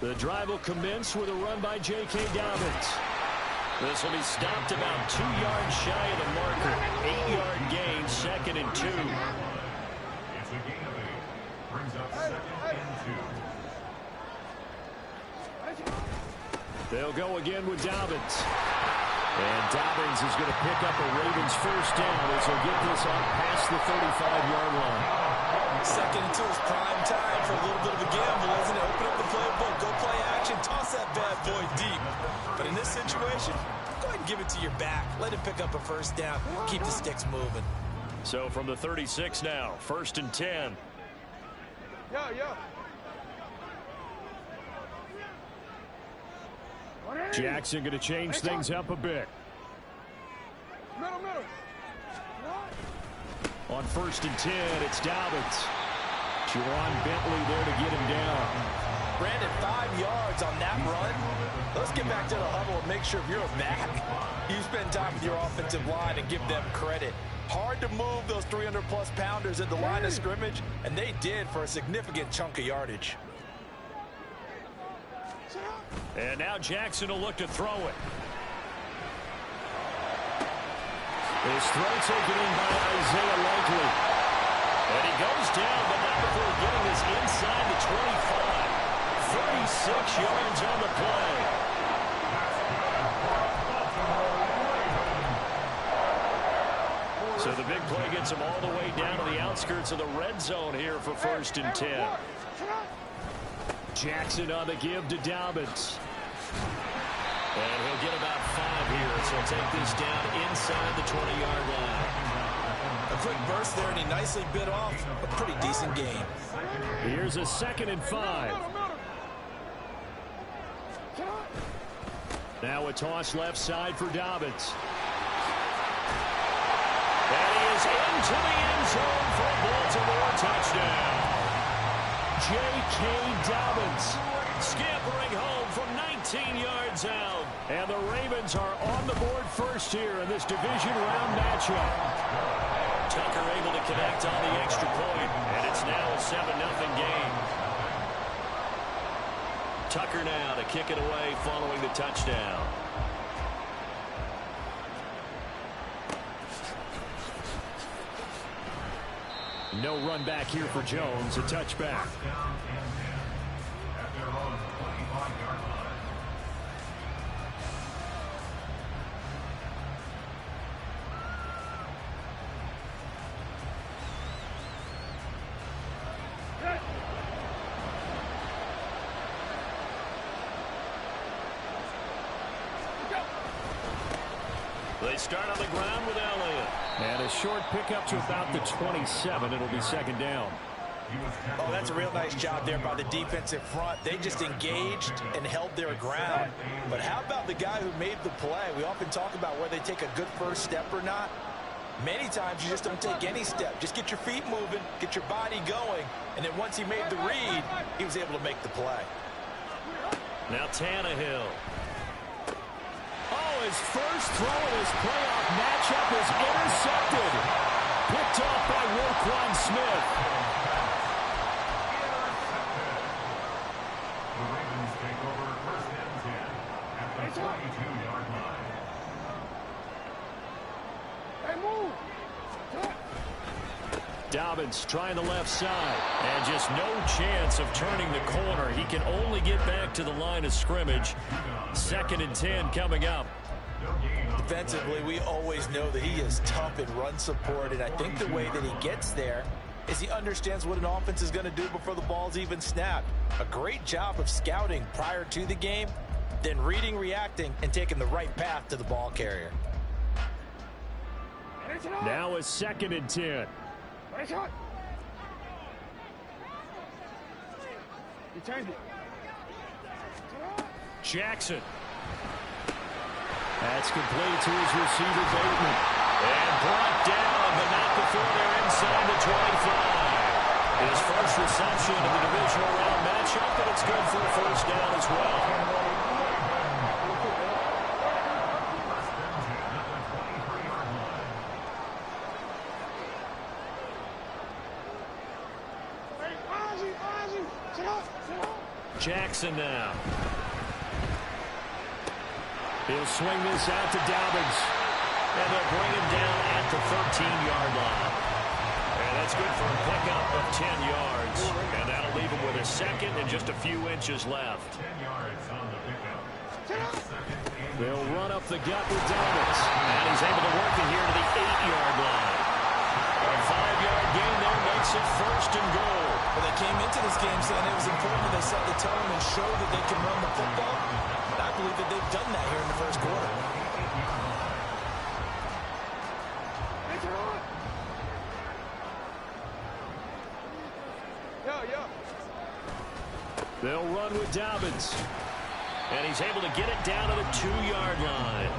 The drive will commence with a run by J.K. Dobbins. This will be stopped about 2 yards shy of the marker. 8-yard gain, 2nd and 2. It's a gain of 8. Brings up 2nd and 2. They'll go again with Dobbins. And Dobbins is going to pick up a Ravens first down as he'll get this up past the 35-yard line. 2nd and 2 is prime time for a little bit of a gamble, isn't it? Open up the playbook, go play action, toss that bad boy deep. But in this situation, go ahead and give it to your back. Let him pick up a first down. Keep the sticks moving. So from the 36 now, 1st and 10. Jackson going to change things up a bit. On 1st and 10, it's Dobbins. Juwan Bentley there to get him down. Brandon, 5 yards on that run. Let's get back to the huddle and make sure you're back. You spend time with your offensive line and give them credit. Hard to move those 300-plus pounders at the line of scrimmage, and they did for a significant chunk of yardage. And now Jackson will look to throw it. His throw taken in by Isaiah Likely. And he goes down, but not before getting this inside the 25. 36 yards on the play. So the big play gets him all the way down to the outskirts of the red zone here for 1st and 10. Jackson on the give to Dobbins. And he'll get about 5 here, so he'll take this down inside the 20-yard line. A quick burst there, and he nicely bit off a pretty decent gain. Here's a 2nd and 5. Now a toss left side for Dobbins. And he is into the end zone for a Baltimore touchdown. J.K. Dobbins scampering home from 19 yards out. And the Ravens are on the board first here in this division round matchup. Tucker able to connect on the extra point, and it's now a 7-0 game. Tucker now to kick it away following the touchdown. No run back here for Jones, a touchback. They start on the ground with Elliott. And a short pickup to about the 27. It'll be 2nd down. Oh, that's a real nice job there by the defensive front. They just engaged and held their ground. But how about the guy who made the play? We often talk about whether they take a good first step or not. Many times you just don't take any step. Just get your feet moving, get your body going, and then once he made the read, he was able to make the play. Now Tannehill. Oh, his first throw in his playoff matchup is intercepted. Picked off by Roquan Smith. The Ravens take over 1st and 10 at the 22-yard line. Dobbins trying the left side. And just no chance of turning the corner. He can only get back to the line of scrimmage. 2nd and 10 coming up. Defensively, we always know that he is tough in run support, and I think the way that he gets there is he understands what an offense is going to do before the ball's even snapped. A great job of scouting prior to the game, then reading, reacting, and taking the right path to the ball carrier. Now a 2nd and 10. Jackson. That's complete to his receiver, Bateman. And brought down, but not before they're inside the 25. His first reception of the divisional round matchup, but it's good for a first down as well. Jackson now. He'll swing this out to Dobbins. And they'll bring him down at the 13-yard line. And that's good for a pickup of 10 yards. And that'll leave him with a second and just a few inches left. 10 yards on the pickup. They'll run up the gut with Dobbins. And he's able to work it here to the 8-yard line. A 5-yard gain there makes it first and goal. Well, they came into this game saying it was important that they set the tone and show that they can run the football. And I believe that they've done that here in the first quarter. They'll run with Dobbins. And he's able to get it down to the 2-yard line.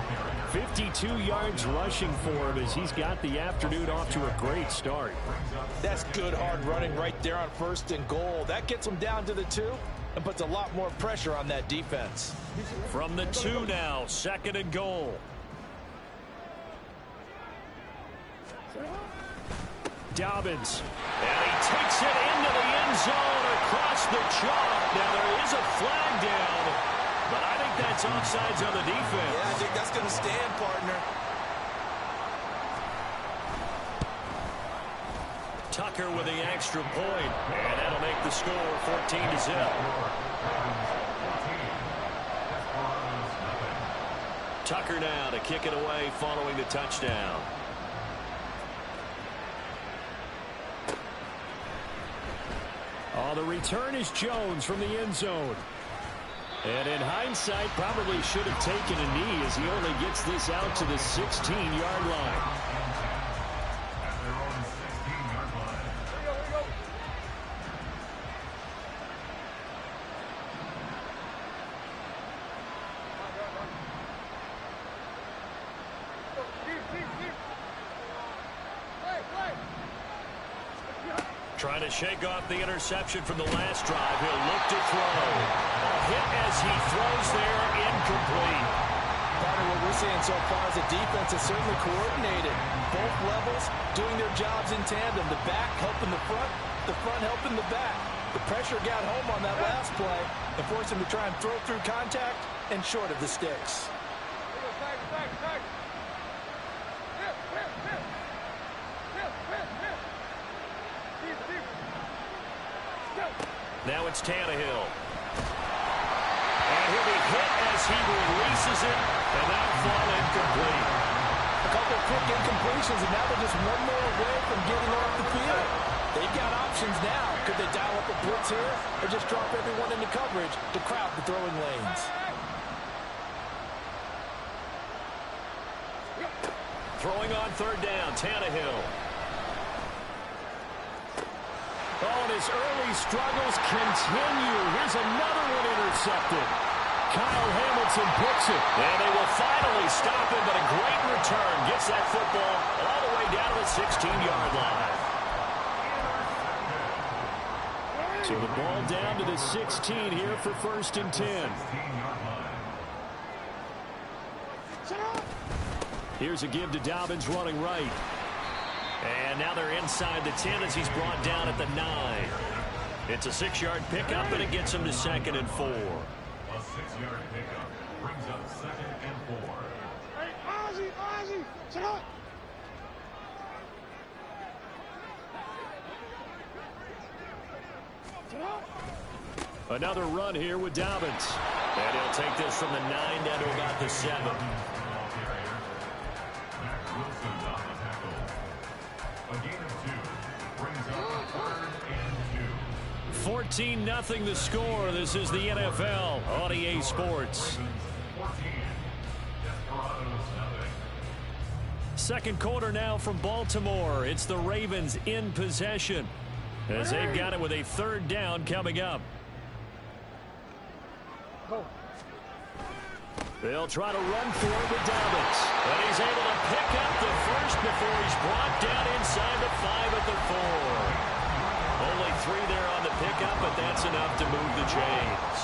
52 yards rushing for him as he's got the afternoon off to a great start. That's good hard running right there on first and goal. That gets him down to the 2 and puts a lot more pressure on that defense. From the 2 now, second and goal. Dobbins. And he takes it into the end zone across the chalk. Now there is a flag down, but I think that's offsides on the defense. Yeah, I think that's going to stand, partner. Tucker with the extra point, and that'll make the score 14-0. Tucker now to kick it away following the touchdown. Oh, the return is Jones from the end zone. And in hindsight, probably should have taken a knee as he only gets this out to the 16-yard line. Trying to shake off the interception from the last drive. He'll look to throw. A hit as he throws there, incomplete. Part of what we're seeing so far is the defense is certainly coordinated. Both levels doing their jobs in tandem. The back helping the front helping the back. The pressure got home on that last play and forced him to try and throw through contact and short of the sticks. Now it's Tannehill. And he'll be hit as he releases it, and that'll fall incomplete. A couple of quick incompletions, and now they're just one more away from getting off the field. They've got options now. Could they dial up a blitz here, or just drop everyone into coverage to crowd the throwing lanes? Throwing on third down, Tannehill. Oh, and his early struggles continue. Here's another one intercepted. Kyle Hamilton picks it. And they will finally stop him, but a great return. Gets that football all the way down to the 16-yard line. So the ball down to the 16 here for first and 10. Here's a give to Dobbins running right. And now they're inside the 10 as he's brought down at the 9. It's a 6-yard pickup, and it gets him to second and 4. A 6-yard pickup brings up second and 4. Hey, Ozzie, sit up. Another run here with Dobbins. And he'll take this from the 9 down to about the 7. 14-0 the score. This is the NFL on EA Sports. Second quarter now from Baltimore. It's the Ravens in possession as they've got it with a third down coming up. They'll try to run for it with Dobbins. And he's able to pick up the first before he's brought down inside the 5 at the 4. Only 3 there on the pickup, but that's enough to move the chains.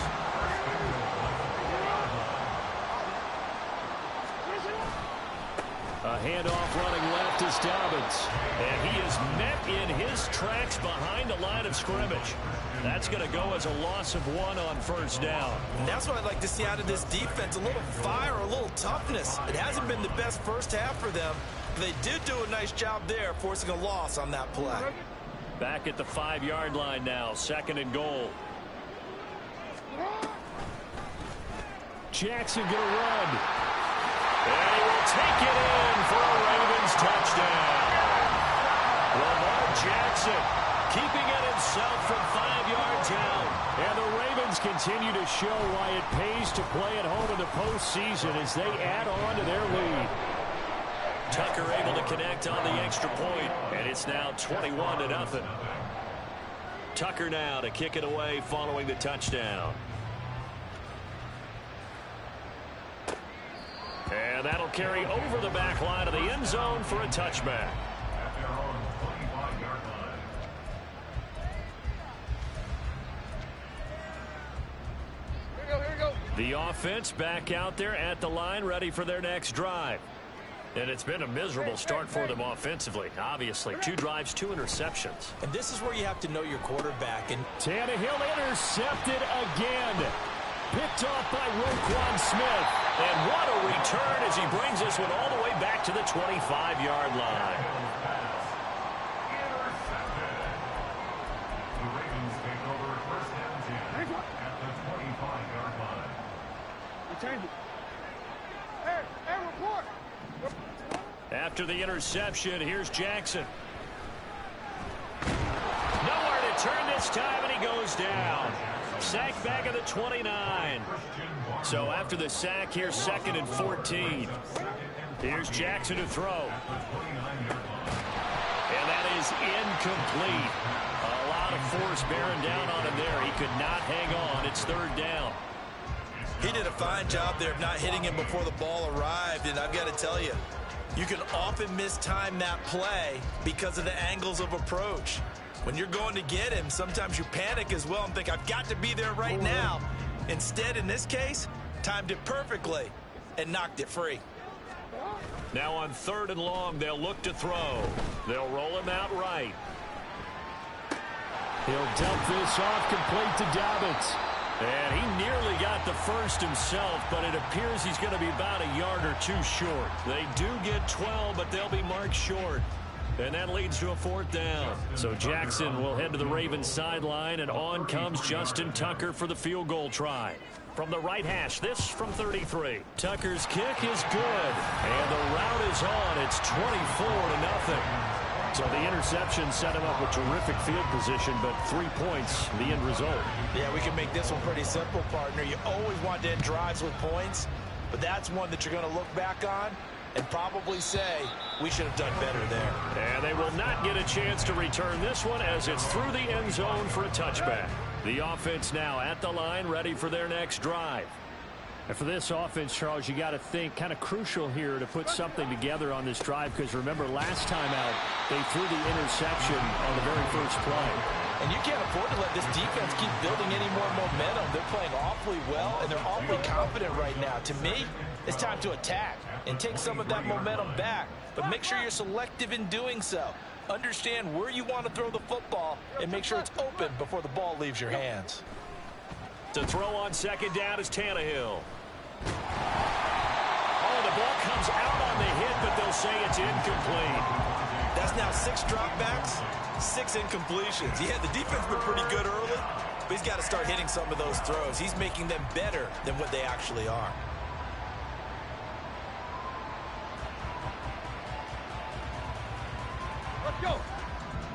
A handoff running left is Dobbins. And he is met in his just tracks behind the line of scrimmage. That's going to go as a loss of 1 on first down. And that's what I'd like to see out of this defense, a little fire, a little toughness. It hasn't been the best first half for them. They did do a nice job there, forcing a loss on that play. Back at the 5-yard line now, 2nd and goal. Jackson going to run. And he will take it in for a Ravens touchdown. Lamar Jackson keeping it himself from 5 yards out. And the Ravens continue to show why it pays to play at home in the postseason as they add on to their lead. Tucker able to connect on the extra point, and it's now 21-0. Tucker now to kick it away following the touchdown. And that'll carry over the back line of the end zone for a touchback. At their own 25-yard line. Here we go. The offense back out there at the line, ready for their next drive. And it's been a miserable start for them offensively. Obviously, 2 drives, 2 interceptions. And this is where you have to know your quarterback. And Tannehill intercepted again. Picked off by Roquan Smith. And what a return as he brings this one all the way back to the 25-yard line. Intercepted. The Ravens take over first and 10 at the 25-yard line. Hey, report. After the interception, here's Jackson. Nowhere to turn this time, and he goes down. Sack back at the 29. So after the sack, here's 2nd and 14. Here's Jackson to throw. And that is incomplete. A lot of force bearing down on him there. He could not hang on. It's 3rd down. he did a fine job there of not hitting him before the ball arrived. And I've got to tell you, you can often mistime that play because of the angles of approach. When you're going to get him, sometimes you panic as well and think, I've got to be there right now. Instead, in this case, timed it perfectly and knocked it free. Now on 3rd and long, they'll look to throw. They'll roll him out right. He'll dump this off complete to Dobbins. And he nearly got the first himself, but it appears he's going to be about a yard or two short. They do get 12, but they'll be marked short. And that leads to a 4th down. So Jackson will head to the Ravens sideline, and on comes Justin Tucker for the field goal try. From the right hash, this from 33. Tucker's kick is good, and the route is on. It's 24-0. So the interception set him up with terrific field position, but 3 points, the end result. Yeah, we can make this one pretty simple, partner. You always want to end drives with points, but that's one that you're going to look back on and probably say, we should have done better there. And they will not get a chance to return this one as it's through the end zone for a touchback. The offense now at the line, ready for their next drive. And for this offense, Charles, you got to think kind of crucial here to put something together on this drive, because remember last time out, they threw the interception on the very first play. And you can't afford to let this defense keep building any more momentum. They're playing awfully well, and they're awfully confident right now. To me, it's time to attack and take some of that momentum back. But make sure you're selective in doing so. Understand where you want to throw the football and make sure it's open before the ball leaves your hands. To throw on 2nd down is Tannehill. Oh, the ball comes out on the hit, but they'll say it's incomplete. That's now 6 dropbacks, 6 incompletions. Yeah, the defense has been pretty good early, but he's got to start hitting some of those throws. He's making them better than what they actually are. Let's go.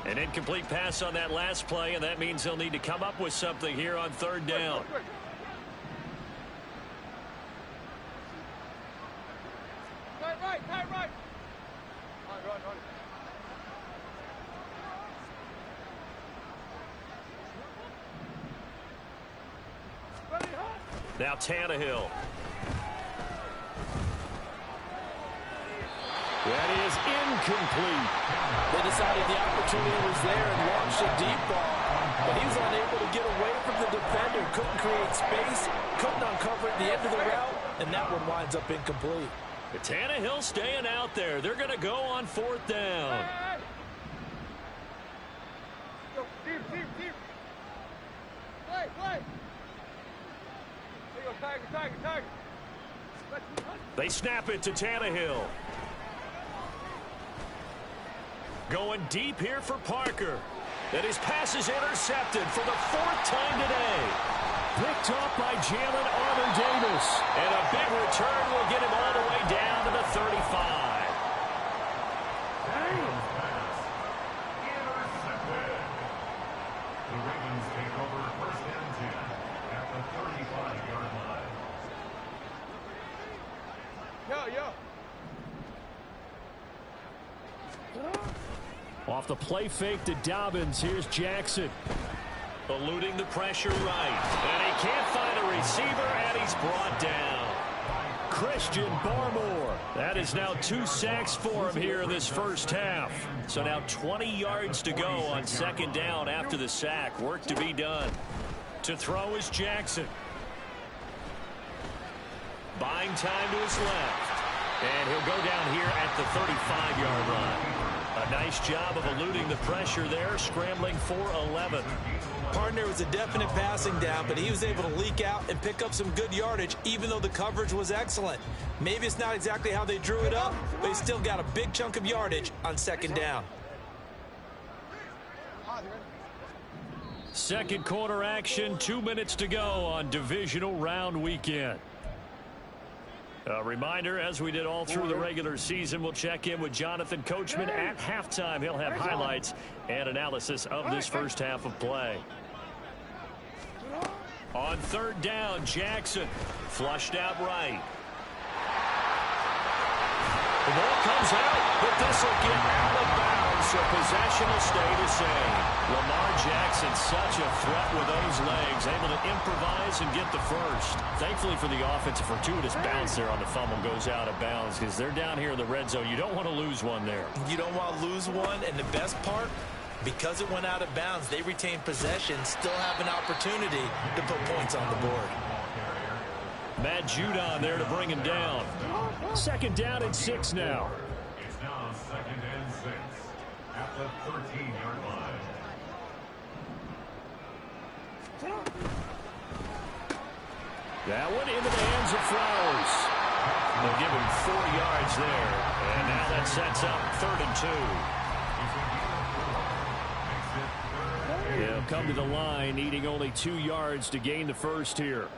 An incomplete pass on that last play, and that means they'll need to come up with something here on 3rd down. Right. Run. Now Tannehill. That is incomplete. They decided the opportunity was there and launched a deep ball, but he was unable to get away from the defender, couldn't create space, couldn't uncover at the end of the route, and that one winds up incomplete. Tannehill staying out there. They're going to go on 4th down. Tiger. They snap it to Tannehill. Going deep here for Parker. And his pass is intercepted for the 4th time today. Picked off by Jalen Armour-Davis. And a big return will get him all the way down to the 35. The Ravens take over first and 10 at the 35-yard line. Off the play fake to Dobbins. Here's Jackson. Eluding the pressure right. And he can't find a receiver, and he's brought down. Christian Barmore. That is now 2 sacks for him here in this first half. So now 20 yards to go on 2nd down after the sack. Work to be done. To throw is Jackson. Buying time to his left. And he'll go down here at the 35-yard line. A nice job of eluding the pressure there, scrambling for 11. Partner was a definite passing down, but he was able to leak out and pick up some good yardage, even though the coverage was excellent. Maybe it's not exactly how they drew it up, but he still got a big chunk of yardage on 2nd down. Second quarter action, 2 minutes to go on divisional round weekend. A reminder, as we did all through the regular season, we'll check in with Jonathan Coachman at halftime. He'll have highlights and analysis of this first half of play. On 3rd down, Jackson flushed out right. The ball comes out, but this will get out of bounds, so possession will stay the same. Lamar Jackson, such a threat with those legs, able to improvise and get the first. Thankfully for the offense, a fortuitous bounce there on the fumble goes out of bounds because they're down here in the red zone. You don't want to lose one there. You don't want to lose one, and the best part, because it went out of bounds, they retained possession, still have an opportunity to put points on the board. Matt Judon there to bring him down. 2nd down and 6 now. It's now 2nd and 6 at the 13-yard line. That one into the hands of Flowers. They'll give him 4 yards there. And now that sets up 3rd and 2. He'll come to the line, needing only 2 yards to gain the first here.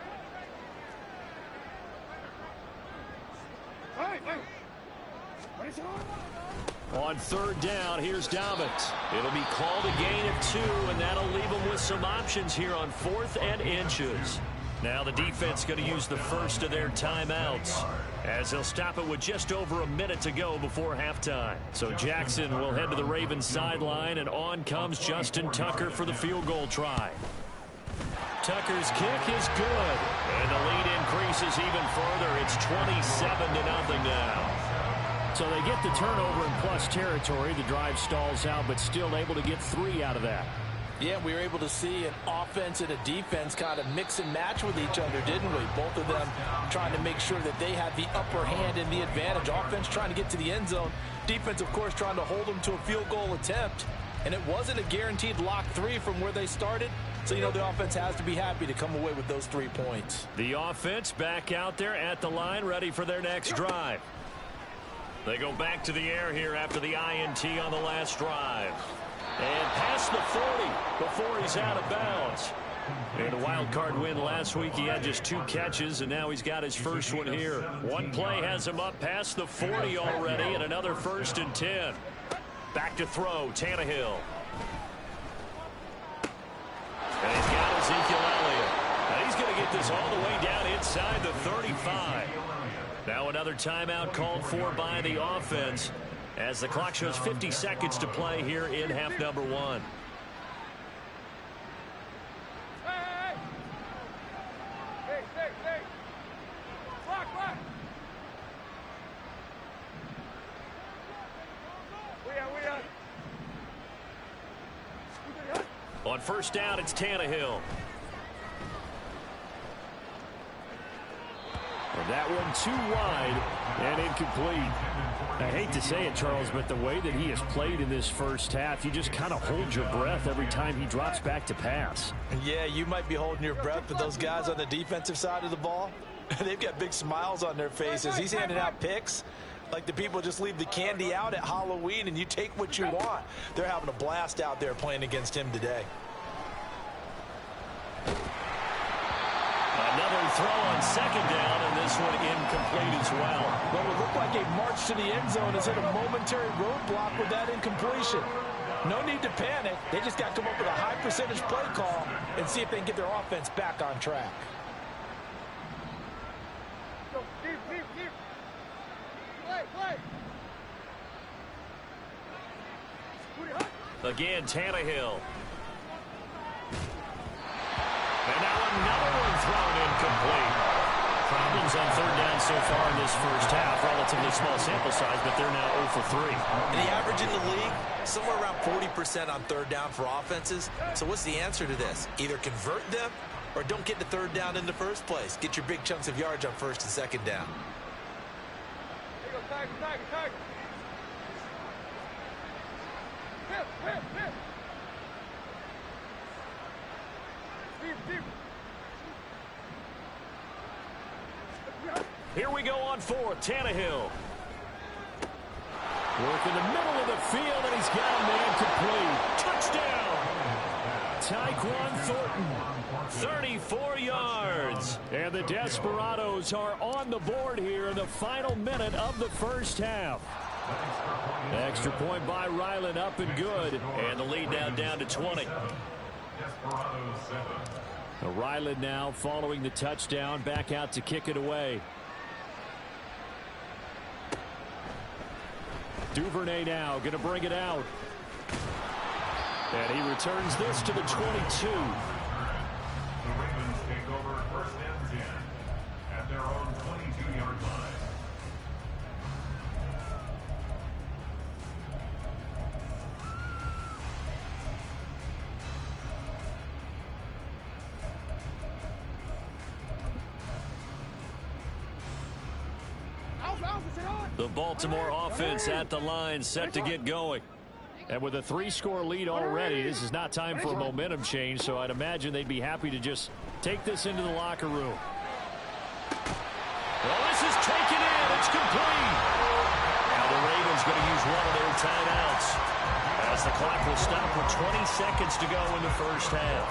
On 3rd down, here's Dobbins. It'll be called a gain of 2, and that'll leave them with some options here on 4th and inches. Now the defense going to use the first of their timeouts, as they'll stop it with just over a minute to go before halftime. So Jackson will head to the Ravens sideline, and on comes Justin Tucker for the field goal try. Tucker's kick is good, and the lead increases even further. It's 27-0 now. So they get the turnover in plus territory. The drive stalls out, but still able to get 3 out of that. Yeah, we were able to see an offense and a defense kind of mix and match with each other, didn't we? Both of them trying to make sure that they had the upper hand and the advantage. Offense trying to get to the end zone. Defense, of course, trying to hold them to a field goal attempt. And it wasn't a guaranteed lock 3 from where they started. So, you know, the offense has to be happy to come away with those 3 points. The offense back out there at the line, ready for their next drive. They go back to the air here after the INT on the last drive. And past the 40 before he's out of bounds. In a wild card win last week, he had just 2 catches, and now he's got his first one here. One play has him up past the 40 already, and another 1st and 10. Back to throw, Tannehill. And he's got Ezekiel Elliott. And he's going to get this all the way down inside the 35. Now another timeout called for by the offense as the clock shows 50 seconds to play here in half number 1. Hey. Block. We are. On 1st down, it's Tannehill. And that one too wide and incomplete. I hate to say it, Charles, but the way that he has played in this first half, you just kind of hold your breath every time he drops back to pass. Yeah, you might be holding your breath, but those guys on the defensive side of the ball, they've got big smiles on their faces. He's handing out picks like the people just leave the candy out at Halloween and you take what you want. They're having a blast out there playing against him today. Another throw on second down, and this one incomplete as well. What would look like a march to the end zone has hit a momentary roadblock with that incompletion. No need to panic. They just got to come up with a high percentage play call and see if they can get their offense back on track. Go, deep. Play. Again, Tannehill. And now another one thrown incomplete. Problems on third down so far in this first half. Relatively small sample size, but they're now 0 for 3. And the average in the league, somewhere around 40% on third down for offenses. So what's the answer to this? Either convert them or don't get to third down in the first place. Get your big chunks of yards on first and second down. Here you go, Tiger. Hip. Deep. Here we go on fourth. Tannehill. Work in the middle of the field, and he's got a man complete. Touchdown! Tyquan Thornton, 34 yards. And the Desperados are on the board here in the final minute of the first half. Extra point by Ryland, up and good. And the lead now down to 20. Ryland now following the touchdown, back out to kick it away. Duvernay now going to bring it out. And he returns this to the 22. The Ravens take over first and 10 at their own 22-yard line. The Baltimore offense at the line, set to get going. And with a 3-score lead already, this is not time for a momentum change, so I'd imagine they'd be happy to just take this into the locker room. Well, this is taken in. It's complete. Now the Ravens going to use one of their timeouts as the clock will stop with 20 seconds to go in the first half.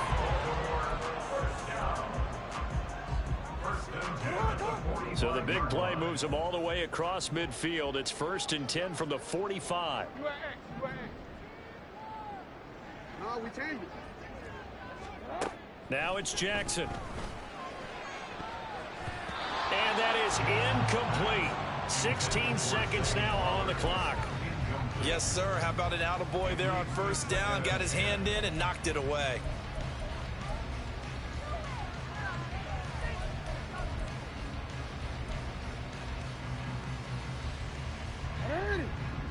So the big play moves them all the way across midfield. It's 1st and 10 from the 45. No, we changed it. Now it's Jackson. And that is incomplete. 16 seconds now on the clock. Yes, sir. How about an attaboy there on first down? Got his hand in and knocked it away.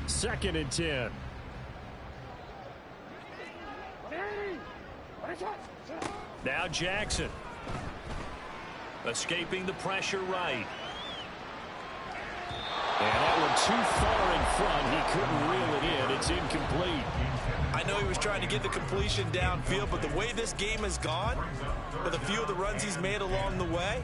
Second and 10. Now Jackson. Escaping the pressure right. And that one too far in front. He couldn't reel it in. It's incomplete. I know he was trying to get the completion downfield, but the way this game has gone, with a few of the runs he's made along the way,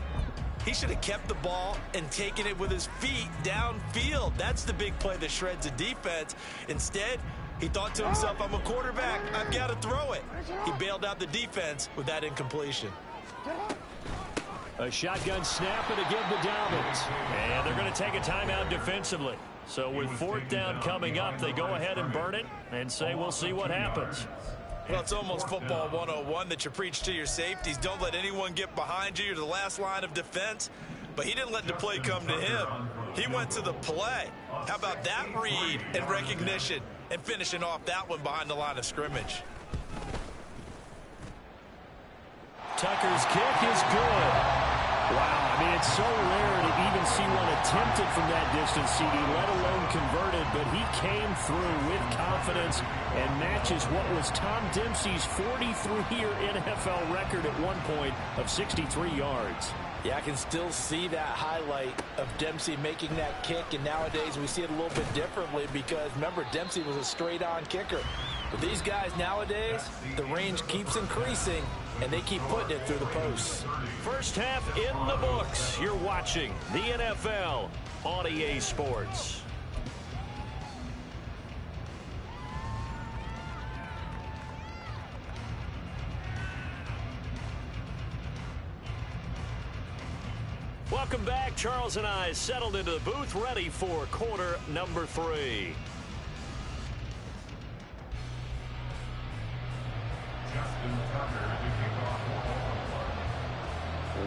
he should have kept the ball and taken it with his feet downfield. That's the big play that shreds a defense. Instead, he thought to himself, I'm a quarterback. I've got to throw it. He bailed out the defense with that incompletion. A shotgun snap and a give to Dobbins. And they're going to take a timeout defensively. So with 4th down coming up, they go ahead and burn it and say we'll see what happens. Well, it's almost football 101 that you preach to your safeties. Don't let anyone get behind you. You're the last line of defense. But he didn't let the play come to him. He went to the play. How about that read and recognition and finishing off that one behind the line of scrimmage? Tucker's kick is good. Wow, I mean, it's so rare to even see one attempted from that distance, CD, let alone converted, but he came through with confidence and matches what was Tom Dempsey's 43-year NFL record at one point of 63 yards. Yeah, I can still see that highlight of Dempsey making that kick, and nowadays we see it a little bit differently because, remember, Dempsey was a straight-on kicker. But these guys nowadays, the range keeps increasing, and they keep putting it through the posts. First half in the books. You're watching the NFL on EA Sports. Welcome back. Charles and I settled into the booth, ready for quarter number 3.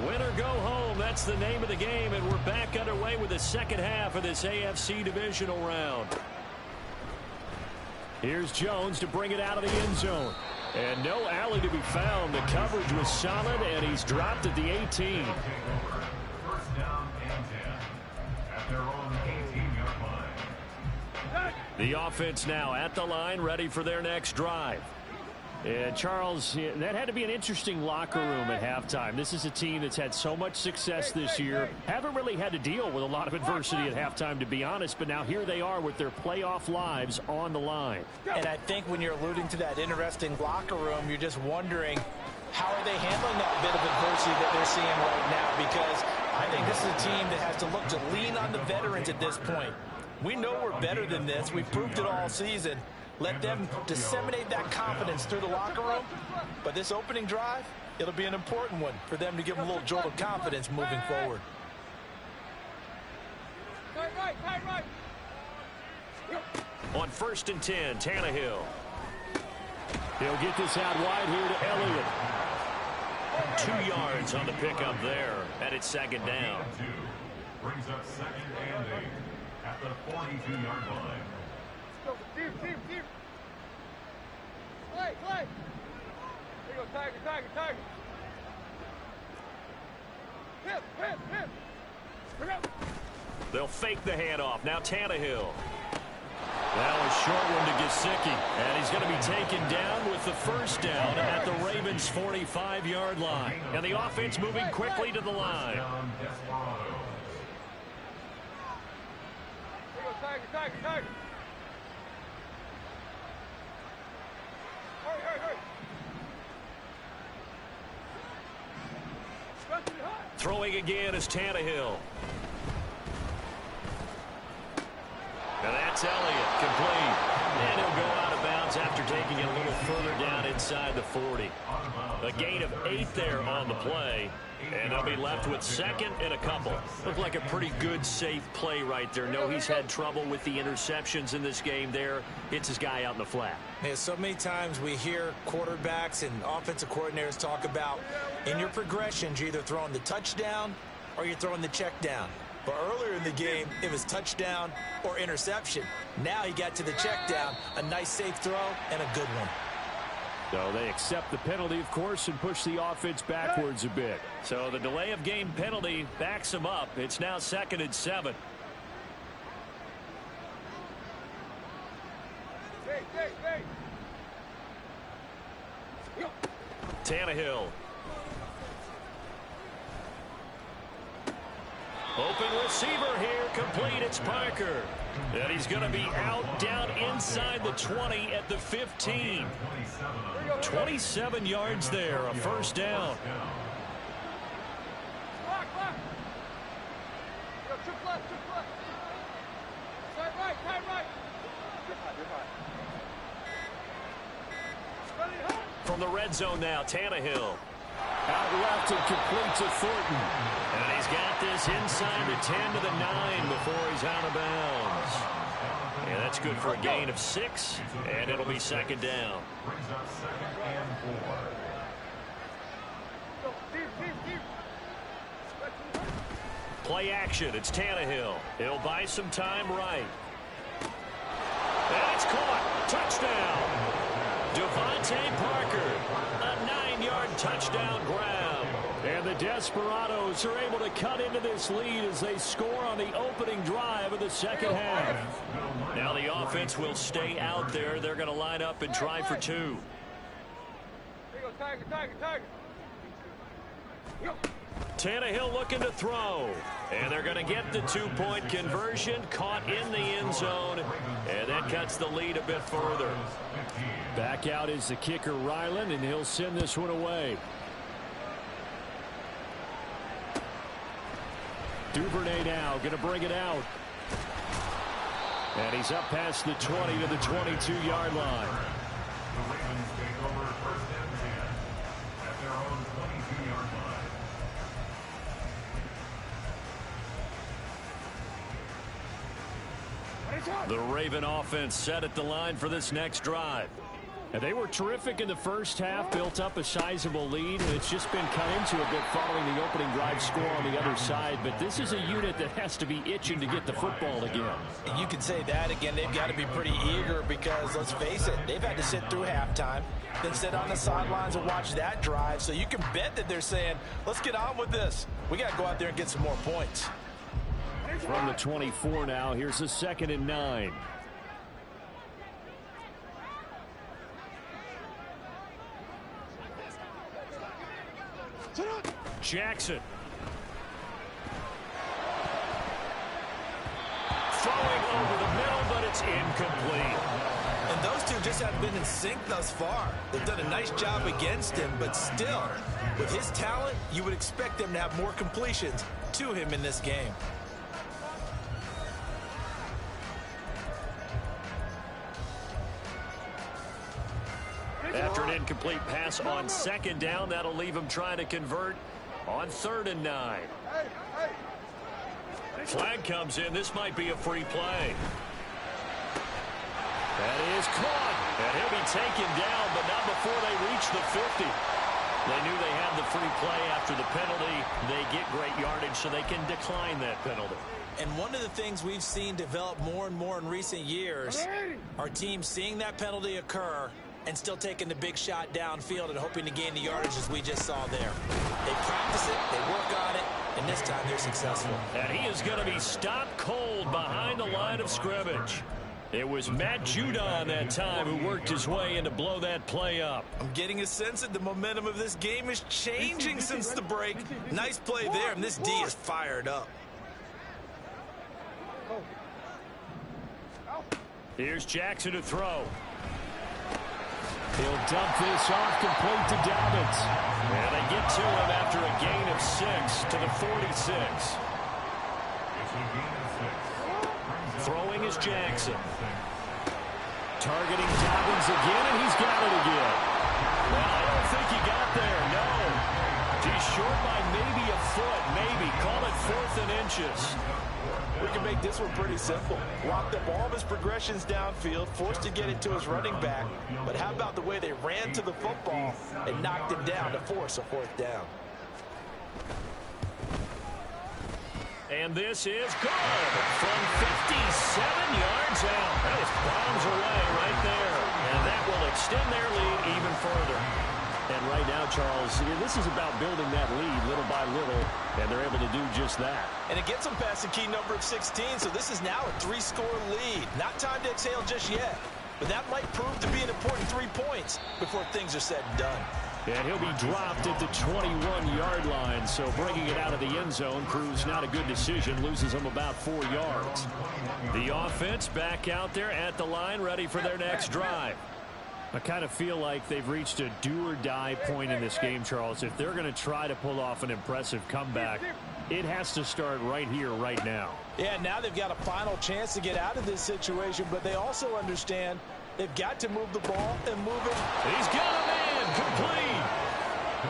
Win or go home, that's the name of the game, and we're back underway with the second half of this AFC divisional round. Here's Jones to bring it out of the end zone. And no alley to be found. The coverage was solid, and he's dropped at the 18. First down and 10 at their own 18-yard line. The offense now at the line, ready for their next drive. And Charles, that had to be an interesting locker room at halftime. This is a team that's had so much success this year. Haven't really had to deal with a lot of adversity at halftime, to be honest. But now here they are with their playoff lives on the line. And I think when you're alluding to that interesting locker room, you're just wondering, how are they handling that bit of adversity that they're seeing right now? Because I think this is a team that has to look to lean on the veterans at this point. We know we're better than this. We've proved it all season. Let them disseminate that confidence through the locker room. But this opening drive, it'll be an important one for them to give them a little jolt of confidence moving forward. Right. On 1st and 10, Tannehill. He'll get this out wide here to Elliott. 2 yards on the pickup there, and it's second down. Brings up second and 8 at the 42-yard line. Deep. Play. There you go, Tiger. Hit. Bring up. They'll fake the handoff. Now Tannehill. That was short one to Gesicki. And he's going to be taken down with the first down at the Ravens' 45-yard line. And the offense moving quickly to the line. There you go, Tiger. Hurry. Throwing again is Tannehill. And that's Elliott, complete. And he'll go out of bounds after taking it a little further down inside the 40. A gain of 8 there on the play. And they'll be left with second and a couple. Looked like a pretty good, safe play right there. No, he's had trouble with the interceptions in this game there. Hits his guy out in the flat. Yeah, so many times we hear quarterbacks and offensive coordinators talk about in your progressions, you're either throwing the touchdown or you're throwing the check down. But earlier in the game, it was touchdown or interception. Now he got to the check down, a nice safe throw and a good one. So they accept the penalty, of course, and push the offense backwards a bit. So the delay of game penalty backs them up. It's now 2nd and 7. Hey. Tannehill. Open receiver here, complete. It's Parker. And he's going to be out down inside the 20 at the 15. 27 yards there, a first down. Block. Yo, trip left. Side right. From the red zone now, Tannehill. Out left and complete to Thornton. And he's got this inside the 10 to the 9 before he's out of bounds. And that's good for a gain of 6, and it'll be second down. Brings up second and 4. Deep. Play action. It's Tannehill. He'll buy some time right. And it's caught. Touchdown. Devontae Parker. A 9-yard touchdown grab. And the Desperados are able to cut into this lead as they score on the opening drive of the second half. Now the offense will stay out there. They're going to line up and try for 2. There you go, Tiger. Tannehill looking to throw. And they're going to get the two-point conversion, caught in the end zone, and that cuts the lead a bit further. Back out is the kicker, Ryland, and he'll send this one away. Duvernay now going to bring it out. And he's up past the 20 to the 22-yard line. The Ravens take over first and 10 at their own 22-yard line. The Raven offense set at the line for this next drive. And they were terrific in the first half, built up a sizable lead, and it's just been cut into a bit following the opening drive score on the other side. But this is a unit that has to be itching to get the football again. And you can say that again. They've got to be pretty eager because, let's face it, they've had to sit through halftime, then sit on the sidelines and watch that drive. So you can bet that they're saying, let's get on with this. We got to go out there and get some more points. From the 24 now, here's a 2nd and 9. Jackson. Throwing over the middle, but it's incomplete. And those two just haven't been in sync thus far. They've done a nice job against him, but still, with his talent, you would expect them to have more completions to him in this game. After an incomplete pass on 2nd down, that'll leave him trying to convert on 3rd and 9. Flag comes in. This might be a free play. That is caught. And he'll be taken down, but not before they reach the 50. They knew they had the free play after the penalty. They get great yardage, so they can decline that penalty. And one of the things we've seen develop more and more in recent years are teams seeing that penalty occur and still taking the big shot downfield and hoping to gain the yardage as we just saw there. They practice it, they work on it, and this time they're successful. And he is going to be stopped cold behind the line of scrimmage. It was Matt Judon that time who worked his way in to blow that play up. I'm getting a sense that the momentum of this game is changing since the break. Nice play there, and this D is fired up. Here's Jackson to throw. He'll dump this off complete to Dobbins. And they get to him after a gain of 6 to the 46. It's a gain of 6. Throwing is Jackson. Targeting Dobbins again, and he's got it again. Well, I don't think he got there, no. He's short by maybe a foot, maybe. Call it 4th and inches. We can make this one pretty simple. Locked up all of his progressions downfield, forced to get it to his running back. But how about the way they ran to the football and knocked him down to force a 4th down? And this is good from 57 yards out. That is bombs away right there. And that will extend their lead even further. And right now, Charles, this is about building that lead little by little, and they're able to do just that. And it gets them past the key number of 16, so this is now a 3-score lead. Not time to exhale just yet, but that might prove to be an important 3 points before things are said and done. And he'll be dropped at the 21-yard line, so bringing it out of the end zone proves not a good decision, loses them about 4 yards. The offense back out there at the line, ready for their next drive. I kind of feel like they've reached a do-or-die point in this game, Charles. If they're going to try to pull off an impressive comeback, it has to start right here, right now. Yeah, now they've got a final chance to get out of this situation, but they also understand they've got to move the ball and move it. He's got a man complete.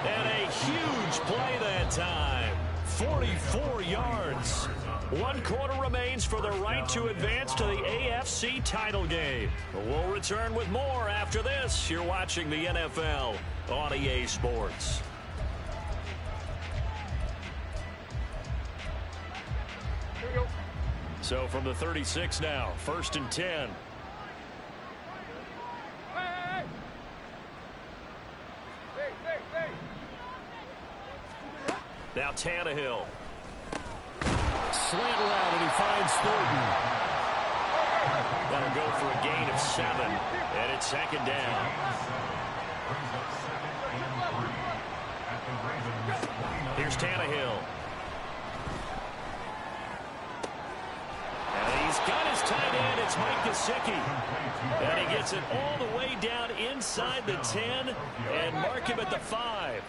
And a huge play that time. 44 yards. 1 quarter remains for the right to advance to the AFC title game. We'll return with more after this. You're watching the NFL on EA Sports. So from the 36 now, 1st and 10. Now Tannehill. Slant route, and he finds Thornton. That'll go for a gain of 7, and it's 2nd down. Here's Tannehill. And he's got his tight end. It's Mike Gesicki. And he gets it all the way down inside the 10 and mark him at the 5.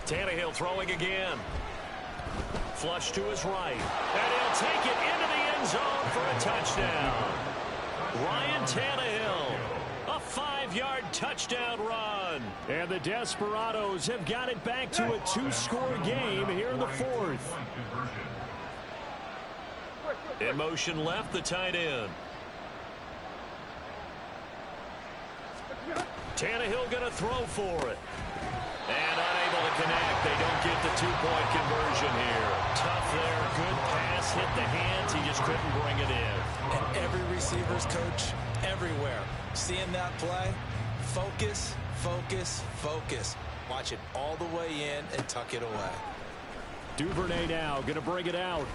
Tannehill throwing again. Flush to his right. And he'll take it into the end zone for a touchdown. Ryan Tannehill. A 5-yard touchdown run. And the Desperados have got it back to a 2-score game here in the 4th. In motion left, the tight end. Tannehill going to throw for it. And unable to connect. They don't get the 2-point conversion here. Tough there. Good pass. Hit the hands. He just couldn't bring it in. And every receiver's coach everywhere. Seeing that play, focus, focus, focus. Watch it all the way in and tuck it away. Duvernay now going to bring it out.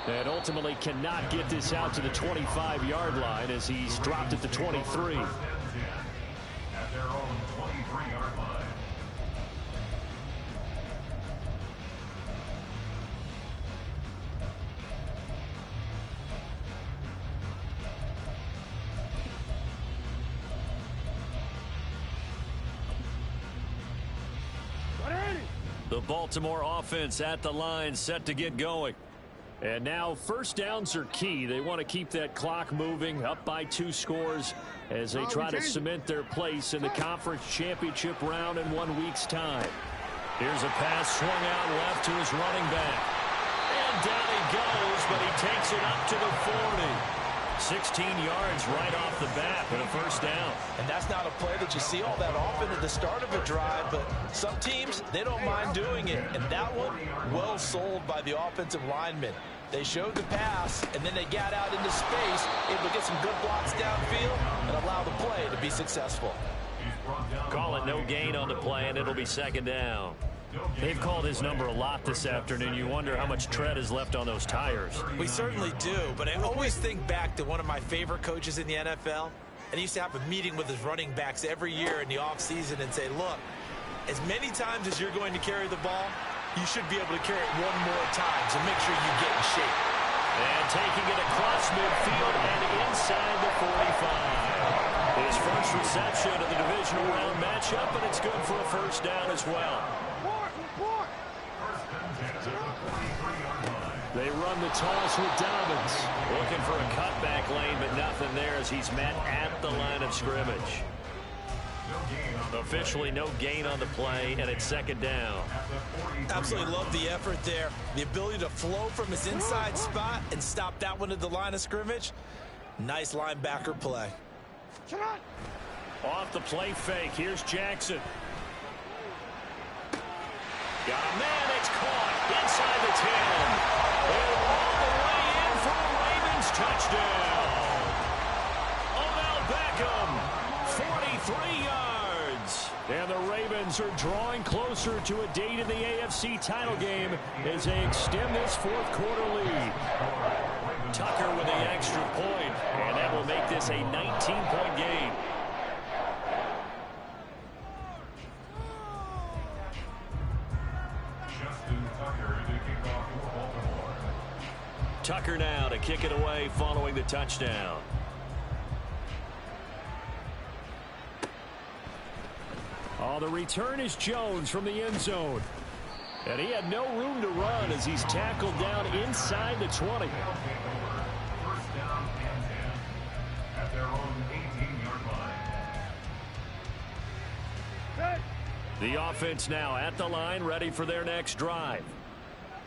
And ultimately cannot get this out to the 25-yard line as he's dropped at the 23. At their own 23-yard line. The Baltimore offense at the line, set to get going. And now first downs are key. They want to keep that clock moving, up by 2 scores as they try to cement their place in the conference championship round in 1 week's time. Here's a pass swung out left to his running back. And down he goes, but he takes it up to the 40. 16 yards right off the bat for the first down. And that's not a play that you see all that often at the start of a drive, but some teams, they don't mind doing it. And that one, well sold by the offensive lineman. They showed the pass, and then they got out into space, able to get some good blocks downfield and allow the play to be successful. Call it no gain on the play, and it'll be second down. They've called his number a lot this afternoon. You wonder how much tread is left on those tires. We certainly do, but I always think back to one of my favorite coaches in the NFL, and he used to have a meeting with his running backs every year in the offseason and say, look, as many times as you're going to carry the ball, you should be able to carry it one more time, so make sure you get in shape. And taking it across midfield and inside the 45. His first reception of the divisional round matchup, and it's good for a first down as well. They run the toss with Dobbins. Looking for a cutback lane, but nothing there as he's met at the line of scrimmage. Officially no gain on the play, and it's second down. Absolutely love the effort there. The ability to flow from his inside spot and stop that one at the line of scrimmage. Nice linebacker play. Off the play fake. Here's Jackson. Got a man. It's caught inside the 10. And all the way in for a Ravens touchdown. Odell Beckham, 43 yards. And the Ravens are drawing closer to a date in the AFC title game as they extend this fourth quarter lead. Tucker with the extra point, and that will make this a 19-point game. Tucker now to kick it away following the touchdown. Oh, the return is Jones from the end zone. And he had no room to run as he's tackled down inside the 20. First down and 10 at their own 18-yard line. The offense now at the line, ready for their next drive.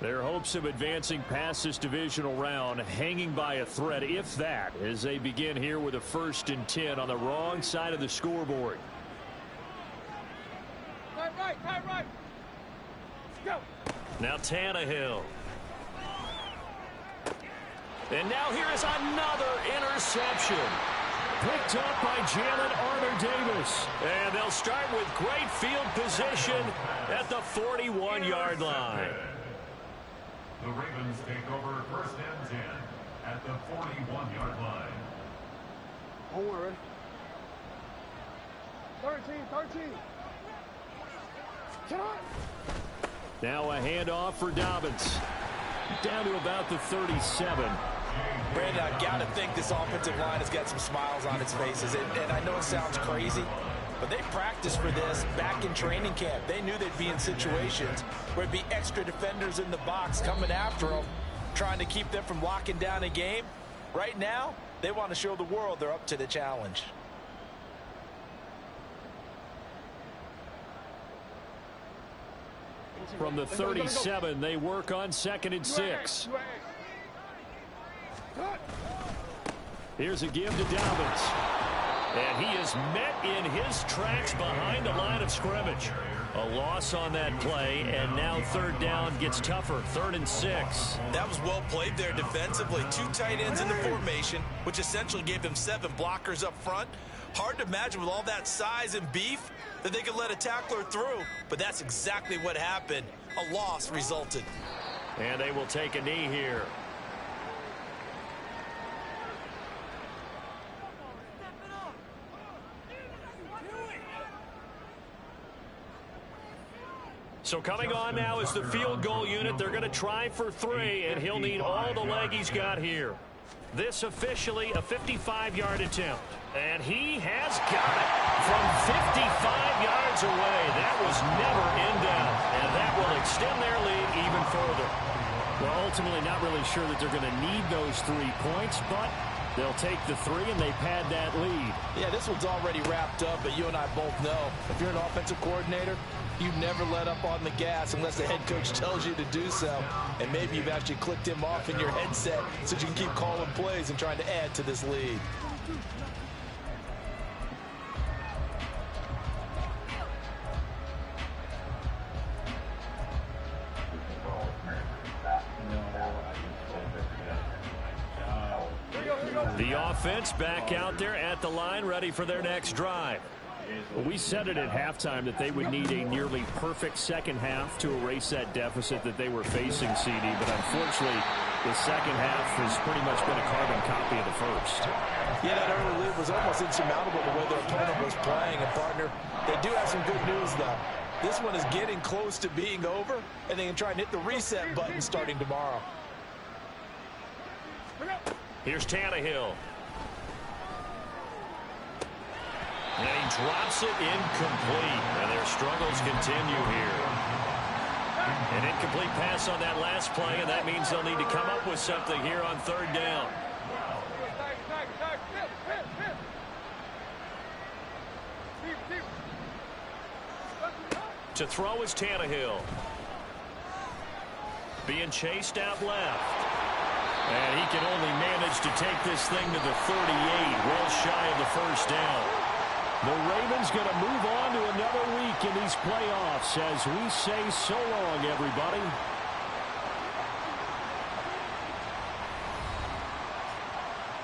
Their hopes of advancing past this divisional round hanging by a thread, if that, as they begin here with a 1st and 10 on the wrong side of the scoreboard. Right. Let's go. Now Tannehill. And now here is another interception. Picked up by Jalen Armour-Davis. And they'll start with great field position at the 41-yard line. The Ravens take over 1st and 10 at the 41-yard line. Don't worry. 13. Now a handoff for Dobbins. Down to about the 37. Brandon, I've got to think this offensive line has got some smiles on its faces. And I know it sounds crazy, but they practiced for this back in training camp. They knew they'd be in situations where there'd be extra defenders in the box coming after them, trying to keep them from locking down a game. Right now, they want to show the world they're up to the challenge. From the 37, they work on 2nd and 6. Here's a give to Dobbins. And he is met in his tracks behind the line of scrimmage. A loss on that play, and now 3rd down gets tougher. 3rd and 6. That was well played there defensively. 2 tight ends in the formation, which essentially gave them 7 blockers up front. Hard to imagine with all that size and beef that they could let a tackler through, but that's exactly what happened. A loss resulted. And they will take a knee here. So coming on now is the field goal unit. They're going to try for 3, and he'll need all the leg he's got here. This officially a 55-yard attempt. And he has got it from 55 yards away. That was never in doubt. And that will extend their lead even further. Well, ultimately not really sure that they're going to need those 3 points, but they'll take the 3 and they pad that lead. Yeah, this one's already wrapped up, but you and I both know if you're an offensive coordinator, you never let up on the gas unless the head coach tells you to do so. And maybe you've actually clicked him off in your headset so you can keep calling plays and trying to add to this lead. The offense back out there at the line, ready for their next drive. Well, we said it at halftime that they would need a nearly perfect second half to erase that deficit that they were facing, CD. But unfortunately, the second half has pretty much been a carbon copy of the first. Yeah, that early lead was almost insurmountable the way their opponent was playing. And, partner, they do have some good news, though. This one is getting close to being over, and they can try and hit the reset button starting tomorrow. Here's Tannehill. And he drops it incomplete. And their struggles continue here. An incomplete pass on that last play, and that means they'll need to come up with something here on 3rd down. To throw is Tannehill. Being chased out left. And he can only manage to take this thing to the 38, well shy of the 1st down. The Ravens going to move on to another week in these playoffs as we say so long, everybody.